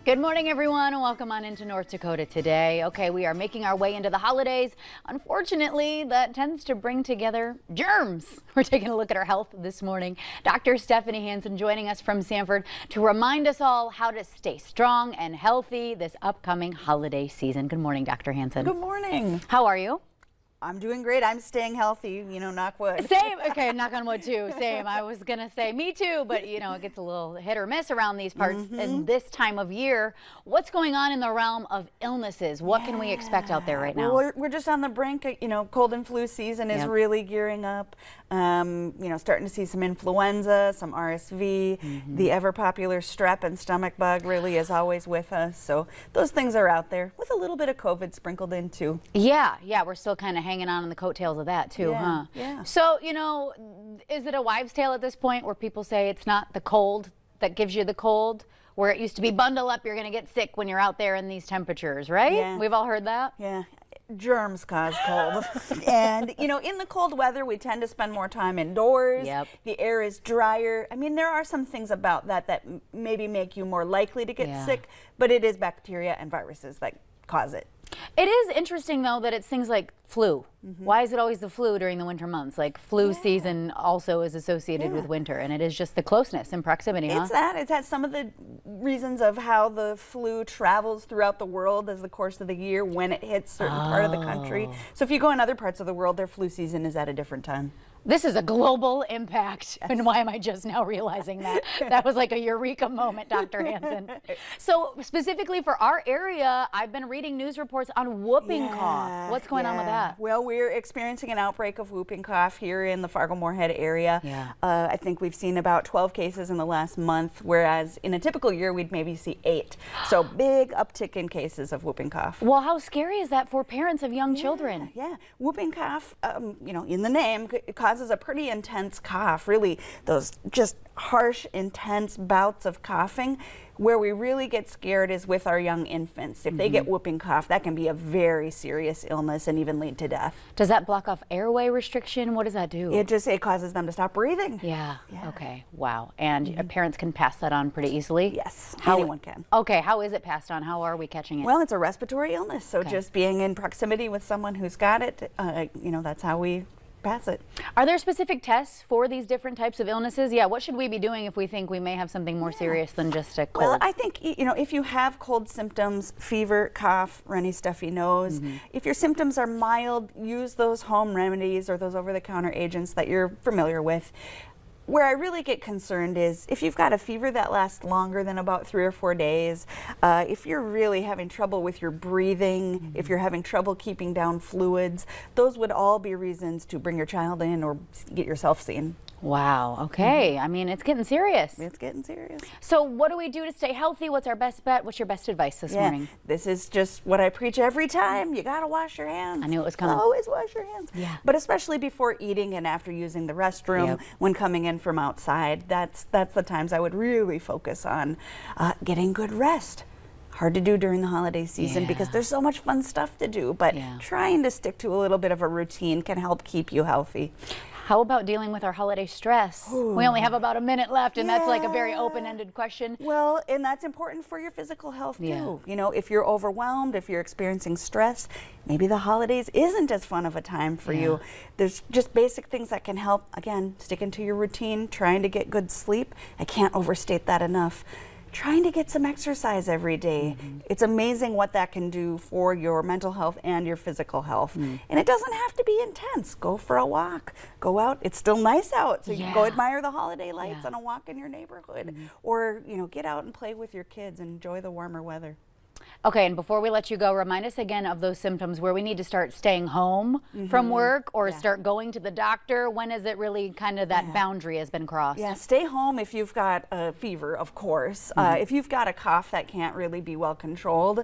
Good morning, everyone, and welcome on into North Dakota today. Okay, we are making our way into the holidays. Unfortunately, that tends to bring together germs. We're taking a look at our health this morning. Dr. Stephanie Hanson joining us from Sanford to remind us all how to stay strong and healthy this upcoming holiday season. Good morning, Dr. Hanson. Good morning. How are you? I'm doing great. I'm staying healthy, knock wood. Same. Okay, knock on wood too. Same. I was going to say me too, but it gets a little hit or miss around these parts in this time of year. What's going on in the realm of illnesses? What can we expect out there right now? Well, we're just on the brink. Cold and flu season is really gearing up. Starting to see some influenza, some RSV. The ever popular strep and stomach bug really is always with us. So those things are out there with a little bit of COVID sprinkled in too. Yeah, we're still kind of hanging on the coattails of that too, huh? Yeah. So, is it a wives' tale at this point where people say it's not the cold that gives you the cold, where it used to be bundle up, you're going to get sick when you're out there in these temperatures, right? Yeah. We've all heard that? Yeah. Germs cause cold. And, in the cold weather, we tend to spend more time indoors. Yep. The air is drier. I mean, there are some things about that maybe make you more likely to get sick, but it is bacteria and viruses that cause it. It is interesting, though, that it's things like flu. Why is it always the flu during the winter months? Like flu season also is associated with winter, and it is just the closeness and proximity, huh? It's had some of the reasons of how the flu travels throughout the world as the course of the year when it hits certain part of the country. So if you go in other parts of the world, their flu season is at a different time. This is a global impact. And why am I just now realizing that? That was like a eureka moment, Dr. Hanson. So specifically for our area, I've been reading news reports on whooping cough. What's going on with that? Well, we're experiencing an outbreak of whooping cough here in the Fargo-Moorhead area. I think we've seen about 12 cases in the last month, whereas in a typical year, we'd maybe see 8. So big uptick in cases of whooping cough. Well, how scary is that for parents of young children? Yeah, whooping cough, in the name, causes a pretty intense cough, really those just harsh, intense bouts of coughing. Where we really get scared is with our young infants. If they get whooping cough, that can be a very serious illness and even lead to death. Does that block off airway restriction? What does that do? It causes them to stop breathing. Yeah. Okay. Wow. And parents can pass that on pretty easily? Yes. Anyone can. Okay. How is it passed on? How are we catching it? Well, it's a respiratory illness. So just being in proximity with someone who's got it, that's how we pass it. Are there specific tests for these different types of illnesses? Yeah, what should we be doing if we think we may have something more serious than just a cold? Well, I think, if you have cold symptoms, fever, cough, runny, stuffy nose, if your symptoms are mild, use those home remedies or those over-the-counter agents that you're familiar with. Where I really get concerned is if you've got a fever that lasts longer than about 3 or 4 days, if you're really having trouble with your breathing, if you're having trouble keeping down fluids, those would all be reasons to bring your child in or get yourself seen. Wow. Okay. I mean, it's getting serious. It's getting serious. So what do we do to stay healthy? What's our best bet? What's your best advice this morning? This is just what I preach every time. You got to wash your hands. I knew it was coming. Always wash your hands. Yeah. But especially before eating and after using the restroom, when coming in from outside, that's the times I would really focus on getting good rest. Hard to do during the holiday season because there's so much fun stuff to do, but trying to stick to a little bit of a routine can help keep you healthy. How about dealing with our holiday stress? We only have about a minute left, and that's like a very open-ended question. Well, and that's important for your physical health too. If you're overwhelmed, if you're experiencing stress, maybe the holidays isn't as fun of a time for you. There's just basic things that can help. Again, sticking to your routine, trying to get good sleep. I can't overstate that enough. Trying to get some exercise every day. It's amazing what that can do for your mental health and your physical health. And it doesn't have to be intense. Go for a walk. Go out. It's still nice out, so you can go admire the holiday lights on a walk in your neighborhood. Or, get out and play with your kids and enjoy the warmer weather. Okay, and before we let you go, remind us again of those symptoms where we need to start staying home from work or start going to the doctor. When is it really kind of that boundary has been crossed? Yeah, stay home if you've got a fever, of course. If you've got a cough that can't really be well controlled,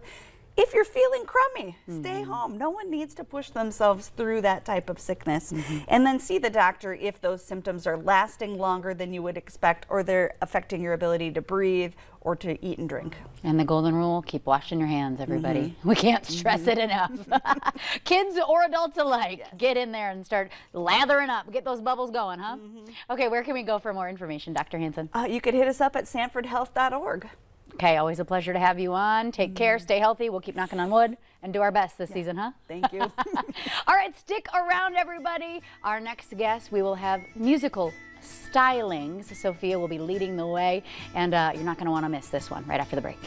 if you're feeling crummy, stay home. No one needs to push themselves through that type of sickness. And then see the doctor if those symptoms are lasting longer than you would expect or they're affecting your ability to breathe or to eat and drink. And the golden rule, keep washing your hands, everybody. We can't stress it enough. Kids or adults alike, get in there and start lathering up. Get those bubbles going, huh? Okay, where can we go for more information, Dr. Hanson? You could hit us up at sanfordhealth.org. Okay, always a pleasure to have you on. Take care, stay healthy. We'll keep knocking on wood and do our best this season, huh? Thank you. All right, stick around, everybody. Our next guest, we will have musical stylings. Sophia will be leading the way, and you're not going to want to miss this one right after the break.